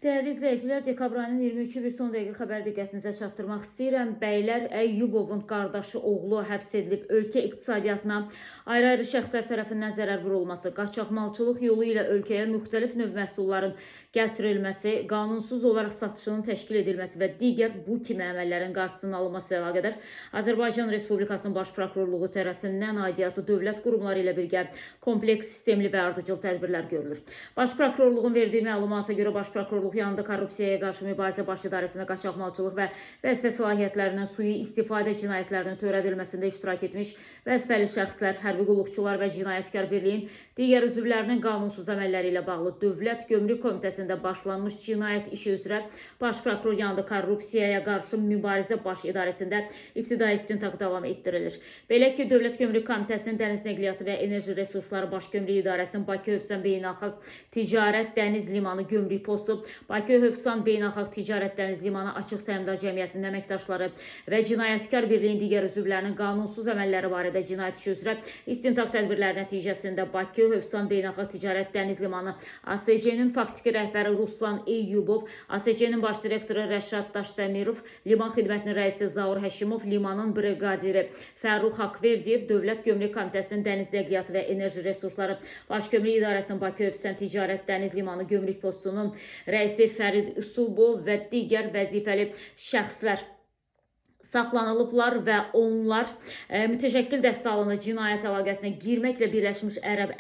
Değerli izleyiciler, dekabr ayının 23-ü bir son dəqiqə xəbər diqqətinizə çatdırmaq istəyirəm. Bəylər Əyyubovun qardaşı oğlu həbs edilib. Ölkə iqtisadiyyatına ayrı-ayrı şəxslər tərəfindən zərər vurulması, qaçaqmalçılıq yolu ilə ölkəyə müxtəlif növ məhsulların gətirilməsi, qanunsuz olaraq satışının təşkil edilməsi və digər bu kimi əməllərin qarşısının alınması ilə əlaqədar Azərbaycan Respublikasının Baş Prokurorluğu tərəfindən aidiyyatı dövlət qurumları ilə birgə kompleks, sistemli və ardıcıl tədbirlər görülür. Baş Prokurorluğun verdiyi məlumata görə Baş Prokurorluq yanında Korrupsiyaya qarşı mübarizə baş idarəsində qaçaqmalçılıq və vəzifə səlahiyyətlərindən sui istifadə cinayətlərinin törədilməsində iştirak etmiş vəzifəli şəxslər, hərbi qulluqçular və cinayətkar birliyin digər üzvlərinin qanunsuz əməlləri ilə bağlı Dövlət Gömrük Komitəsində başlanmış cinayət işi üzrə Baş Prokuror yanında Korrupsiyaya qarşı mübarizə baş idarəsində ibtidai istintaq davam etdirilir. Belə ki, Dövlət Gömrük Komitəsinin Dəniz Nəqliyyatı və Enerji Resursları Baş Gömrük İdarəsinin Bakı Hövsan Beynəlxalq Ticarət Dəniz Limanı Gömrük Postu, Bakı Hövsan Beynəlxalq Ticarət Dəniz Limanı Açıq Səhmdar Cəmiyyətinin əməkdaşları və cinayətkar birliyin digər üzvlərinin qanunsuz əməlləri barədə cinayət işi üzrə istintaq tədbirləri nəticəsində Bakı Hövsan Beynəlxalq Ticarət Dəniz Limanı ASC-nin faktiki rəhbəri Ruslan Eyyubov, ASC-nin baş direktoru Rəşad Daşdəmirov, liman xidmətinin rəisi Zaur Həşimov, limanın briqadiri Fərrux Haqverdiyev, Dövlət Gömrük Komitəsinin Dəniz Nəqliyyatı və Enerji Resursları Baş Gömrük İdarəsinin Bakı Hövsan Ticarət Dəniz Limanı Gömrük Postunun rəisi Fərid Usubov və digər vəzifəli şəxslər saxlanılıblar və onlar mütəşəkkil dəstə halında cinayət əlaqəsinə girməklə Birləşmiş Ərəb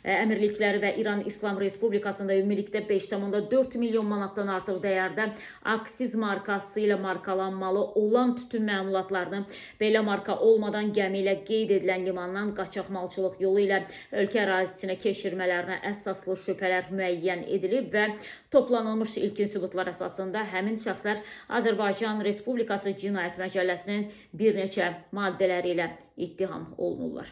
Əmirlikləri və İran İslam Respublikasında ümumilikdə 5,4 milyon manatdan artıq dəyərdə aksiz markası ilə markalanmalı olan tütün məmulatlarını belə marka olmadan gəmi ilə qeyd edilən limandan qaçaqmalçılıq yolu ilə ölkə ərazisinə keçirmələrinə əsaslı şübhələr müəyyən edilib və toplanılmış ilkin sübutlar əsasında həmin şəxslər Azərbaycan Respublikası Cinayət Məcəlləsinin bir neçə maddələri ilə ittiham olunurlar.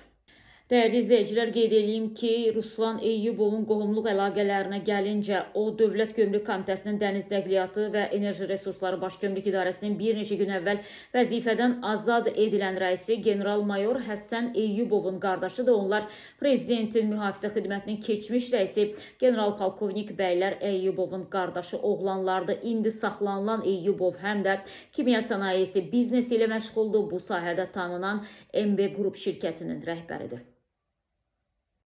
Değerli izleyiciler, qeyd edeyim ki, Ruslan Eyyubovun qohumluq əlaqələrinə gəlincə, o Dövlət Gömrük Komitəsinin Dəniz Nəqliyyatı və Enerji Resursları Baş Gömrük İdarəsinin bir neçə gün əvvəl vəzifədən azad edilən rəisi General-Mayor Həsən Eyyubovun qardaşıdır. Onlar Prezidentin Mühafizə Xidmətinin keçmiş rəisi General-Polkovnik Bəylər Eyyubovun qardaşı oğlanlardır. İndi saxlanılan Eyyubov həm də kimya sənayesi biznesi ilə məşğuldur. Bu sahədə tanınan MB Qrup şirkətinin rəhbəridir.